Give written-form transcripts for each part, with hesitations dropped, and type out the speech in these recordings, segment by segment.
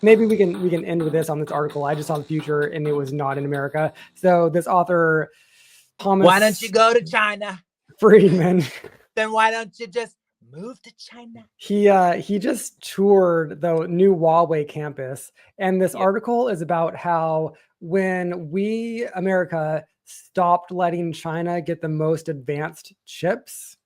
maybe we can end with this on this article. I just saw the future and it was not in America. So this author, Thomas. Why don't you go to China? Friedman. Then why don't you just move to China? He just toured the new Huawei campus, and this article is about how when we, America, stopped letting China get the most advanced chips,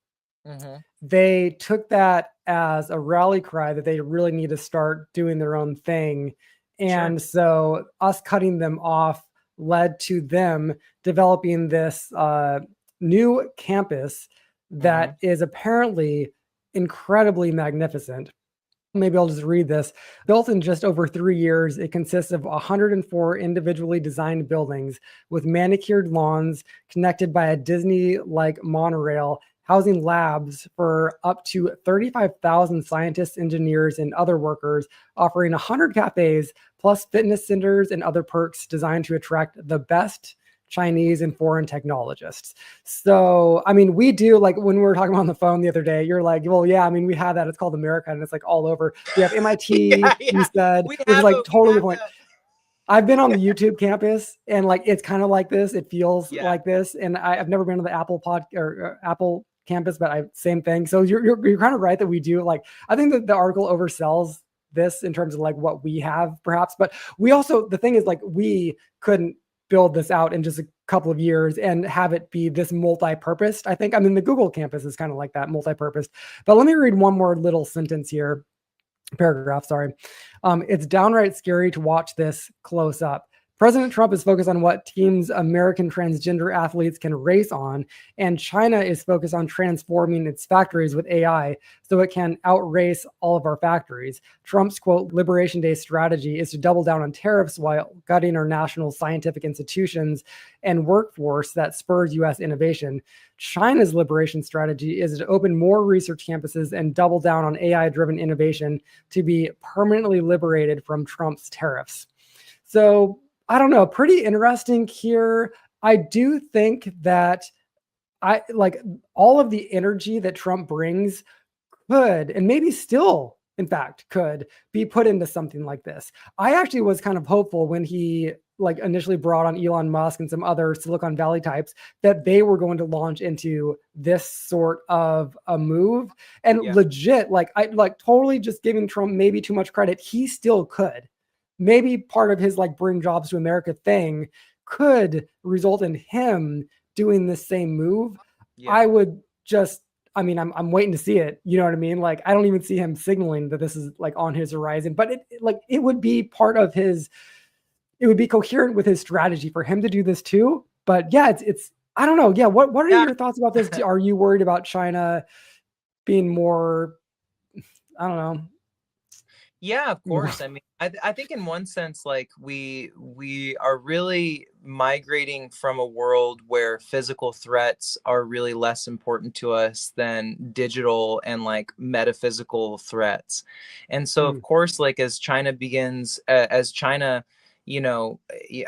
they took that as a rally cry that they really need to start doing their own thing. And so us cutting them off led to them developing this new campus that is apparently incredibly magnificent. Maybe I'll just read this. Built in just over 3 years, it consists of 104 individually designed buildings with manicured lawns connected by a Disney-like monorail, housing labs for up to 35,000 scientists, engineers, and other workers, offering 100 cafes, plus fitness centers and other perks designed to attract the best Chinese and foreign technologists. So, I mean, we do, like when we were talking on the phone the other day, you're like, well, yeah, I mean, we have that. It's called America and it's like all over. We have MIT, you said, which is like totally the point. I've been on the YouTube campus and like, it's kind of like this. It feels like this. And I've never been to the Apple Apple campus, but same thing. So you're kind of right that we do. Like, I think that the article oversells this in terms of like what we have perhaps, but we also, the thing is like, we couldn't build this out in just a couple of years and have it be this multi-purposed. I think, I mean, the Google campus is kind of like that, multi-purposed. But let me read one more little sentence here, paragraph, sorry. It's downright scary to watch this close up. President Trump is focused on what teams American transgender athletes can race on, and China is focused on transforming its factories with AI so it can outrace all of our factories. Trump's, quote, Liberation Day strategy is to double down on tariffs while gutting our national scientific institutions and workforce that spurs U.S. innovation. China's liberation strategy is to open more research campuses and double down on AI-driven innovation to be permanently liberated from Trump's tariffs. So, I don't know, pretty interesting here. I do think that I like all of the energy that Trump brings could, and maybe still, in fact, could be put into something like this. I actually was kind of hopeful when he like initially brought on Elon Musk and some other Silicon Valley types that they were going to launch into this sort of a move. And legit, like I like totally just giving Trump maybe too much credit. He still could. Maybe part of his like bring jobs to America thing could result in him doing the same move. I would just, I mean, I'm waiting to see it. You know what I mean? Like, I don't even see him signaling that this is like on his horizon, but it would be part of his, it would be coherent with his strategy for him to do this too. But yeah, it's I don't know. Yeah. What are your thoughts about this? Are you worried about China being more, I don't know. Yeah, of course. I mean, I think in one sense, like we are really migrating from a world where physical threats are really less important to us than digital and like metaphysical threats. And so, of course, like as China, you know,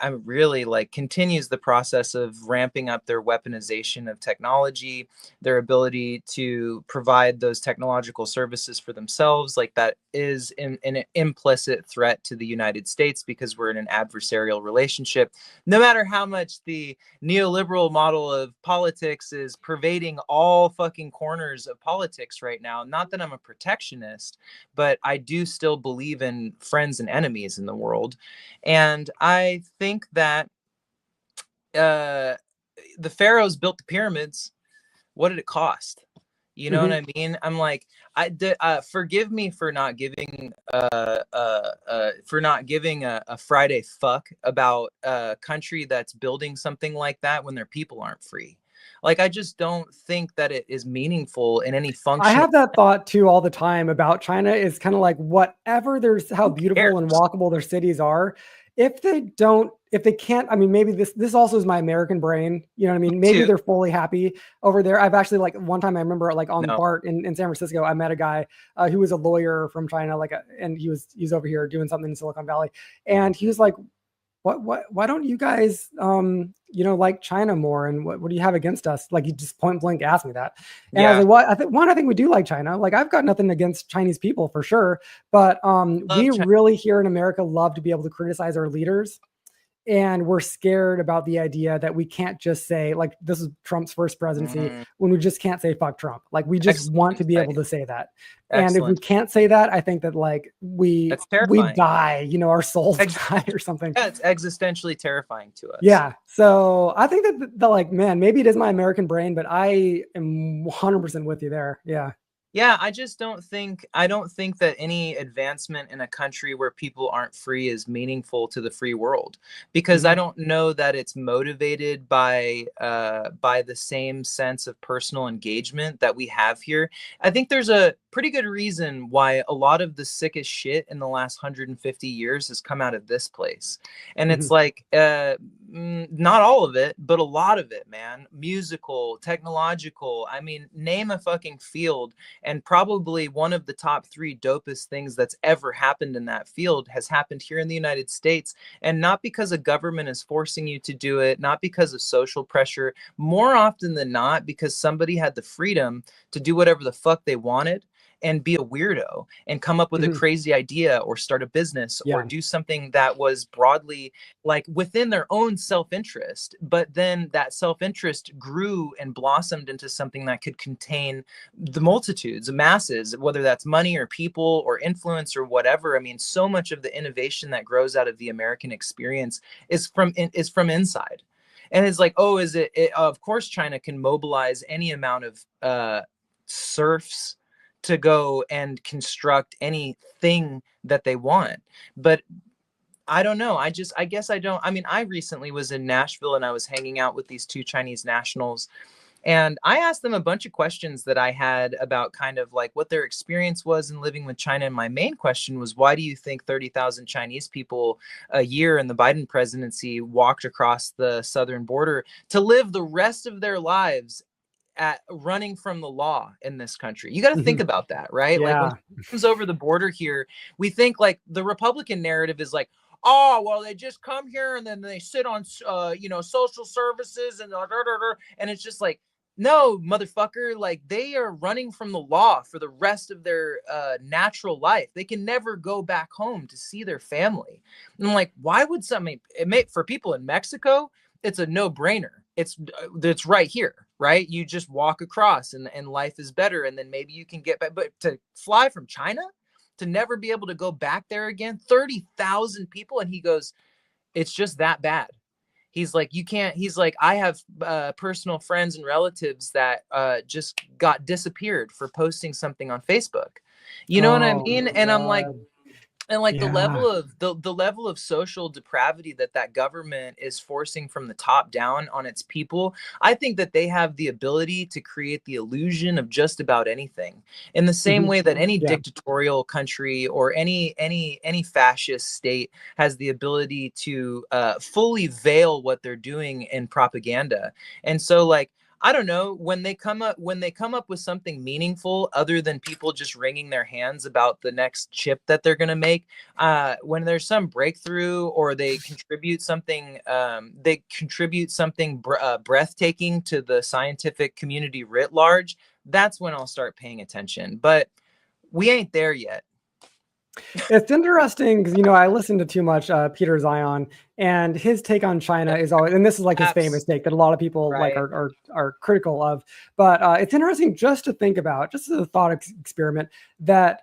I'm really like continues the process of ramping up their weaponization of technology, their ability to provide those technological services for themselves. Like that is an implicit threat to the United States because we're in an adversarial relationship. No matter how much the neoliberal model of politics is pervading all fucking corners of politics right now. Not that I'm a protectionist, but I do still believe in friends and enemies in the world. And I think that the pharaohs built the pyramids. What did it cost? You know what I mean? I'm like, forgive me for not giving a Friday fuck about a country that's building something like that when their people aren't free. Like, I just don't think that it is meaningful in any function. I have that thought too all the time about China. Is kind of like whatever there's how beautiful and walkable their cities are. If they can't, I mean, maybe this also is my American brain. You know what I mean? Maybe they're fully happy over there. I've actually like one time I remember like on BART in San Francisco, I met a guy who was a lawyer from China, and he's over here doing something in Silicon Valley. And he was like, why don't you guys, like China more? And what do you have against us? Like, you just point blank asked me that. And I was Yeah. like, well, I think we do like China. Like, I've got nothing against Chinese people for sure. But we Love China. really here in America love to be able to criticize our leaders. And we're scared about the idea that we can't just say, like, this is Trump's first presidency, when we just can't say fuck Trump. Like, we just Excellent want to be able insight. to say that. And if we Excellent. can't say that, I think that like we That's terrifying. die, our souls die or something. Yeah, it's existentially terrifying to us. Yeah. So I think that the like, man, maybe it is my American brain, but I am 100% with you there. Yeah. Yeah, I don't think that any advancement in a country where people aren't free is meaningful to the free world, because I don't know that it's motivated by the same sense of personal engagement that we have here. I think there's a pretty good reason why a lot of the sickest shit in the last 150 years has come out of this place. And it's like, not all of it, but a lot of it, man. Musical, technological, I mean, name a fucking field. And probably one of the top 3 dopest things that's ever happened in that field has happened here in the United States. And not because a government is forcing you to do it, not because of social pressure, more often than not, because somebody had the freedom to do whatever the fuck they wanted and be a weirdo and come up with a crazy idea or start a business or do something that was broadly like within their own self-interest. But then that self-interest grew and blossomed into something that could contain the multitudes, the masses, whether that's money or people or influence or whatever. I mean, so much of the innovation that grows out of the American experience is from inside. And it's like, oh, of course, China can mobilize any amount of serfs to go and construct anything that they want. But I don't know. I guess I don't. I mean, I recently was in Nashville and I was hanging out with these 2 Chinese nationals. And I asked them a bunch of questions that I had about kind of like what their experience was in living with China. And my main question was, why do you think 30,000 Chinese people a year in the Biden presidency walked across the southern border to live the rest of their lives at running from the law in this country? You got to think about that, right? Like when it comes over the border here, we think like the Republican narrative is like, oh, well, they just come here and then they sit on, social services and it's just like, no, motherfucker, like they are running from the law for the rest of their natural life. They can never go back home to see their family. And I'm like, why would for people in Mexico, it's a no-brainer. It's right here, right? You just walk across and life is better. And then maybe you can get back, but to fly from China, to never be able to go back there again, 30,000 people. And he goes, it's just that bad. He's like, you can't, he's like, I have personal friends and relatives that just got disappeared for posting something on Facebook. You know what I mean? And I'm like, and like the level of social depravity that government is forcing from the top down on its people, I think that they have the ability to create the illusion of just about anything, in the same way that any dictatorial country or any fascist state has the ability to fully veil what they're doing in propaganda. And so like, I don't know, when they come up with something meaningful other than people just wringing their hands about the next chip that they're going to make, when there's some breakthrough or they contribute something breathtaking to the scientific community writ large, that's when I'll start paying attention. But we ain't there yet. It's interesting because, I listened to too much Peter Zion, and his take on China is always, and this is like his famous take that a lot of people like are critical of. But it's interesting just to think about, just as a thought experiment, that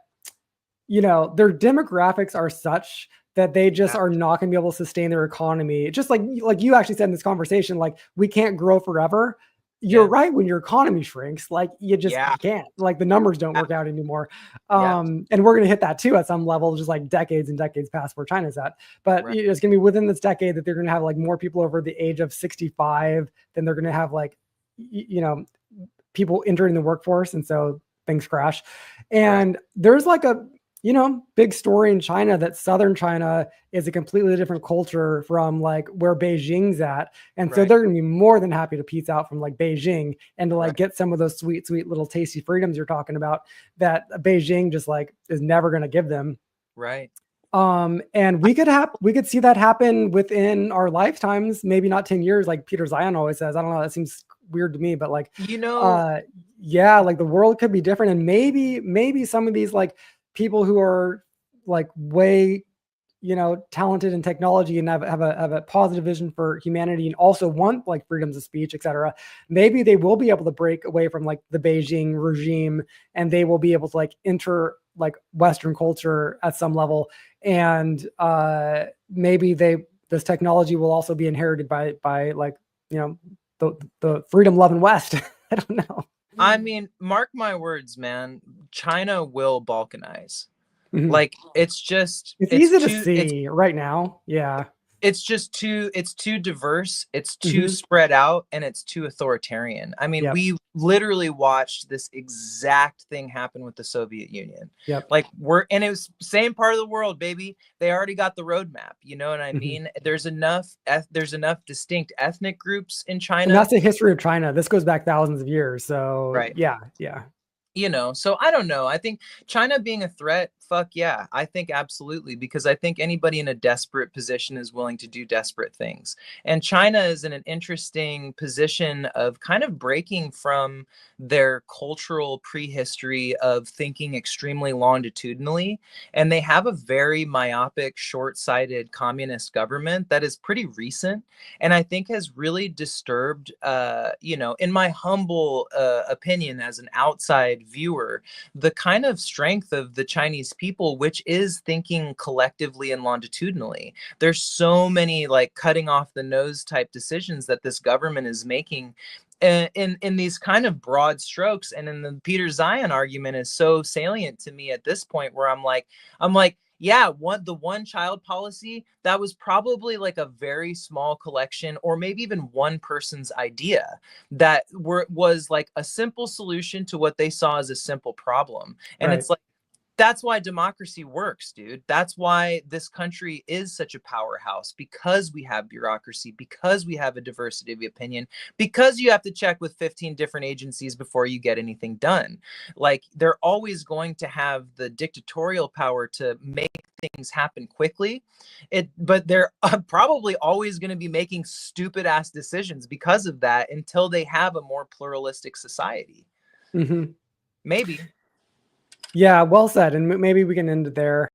their demographics are such that they just are not going to be able to sustain their economy. Just like you actually said in this conversation, like we can't grow forever. You're right. When your economy shrinks, like you can't, like the numbers don't work out anymore. And we're going to hit that too at some level, just like decades and decades past where China's at. But it's going to be within this decade that they're going to have like more people over the age of 65 than they're going to have like, people entering the workforce. And so things crash. And there's like a, big story in China that Southern China is a completely different culture from like where Beijing's at. And so they're going to be more than happy to piece out from like Beijing and to like get some of those sweet, sweet little tasty freedoms you're talking about that Beijing just like is never going to give them. Right. And we could see that happen within our lifetimes, maybe not 10 years, like Peter Zion always says. I don't know, that seems weird to me, but like, yeah, like the world could be different. And maybe some of these like people who are like way, talented in technology and have a positive vision for humanity and also want like freedoms of speech, etc. Maybe they will be able to break away from like the Beijing regime, and they will be able to like enter like Western culture at some level. And maybe this technology will also be inherited by like, the freedom loving West. I don't know. I mean, mark my words, man. China will balkanize. Mhm. Like it's easy to see right now. Yeah. It's too diverse, it's too spread out, and it's too authoritarian. I mean, we literally watched this exact thing happen with the Soviet Union. Like and it was same part of the world, baby. They already got the roadmap. You know what I mean? There's enough distinct ethnic groups in China. And that's the history of China. This goes back thousands of years. So yeah. So I don't know. I think China being a threat, fuck yeah. I think absolutely, because I think anybody in a desperate position is willing to do desperate things. And China is in an interesting position of kind of breaking from their cultural prehistory of thinking extremely longitudinally. And they have a very myopic, short-sighted communist government that is pretty recent. And I think has really disturbed, in my humble opinion as an outside viewer, the kind of strength of the Chinese people, which is thinking collectively and longitudinally. There's so many like cutting off the nose type decisions that this government is making in these kind of broad strokes. And then the Peter Zion argument is so salient to me at this point, where I'm like, yeah, the one child policy, that was probably like a very small collection or maybe even one person's idea that was like a simple solution to what they saw as a simple problem. And it's like, that's why democracy works, dude. That's why this country is such a powerhouse, because we have bureaucracy, because we have a diversity of opinion, because you have to check with 15 different agencies before you get anything done. Like, they're always going to have the dictatorial power to make things happen quickly. But they're probably always going to be making stupid ass decisions because of that until they have a more pluralistic society. Maybe. Yeah, well said. And maybe we can end it there.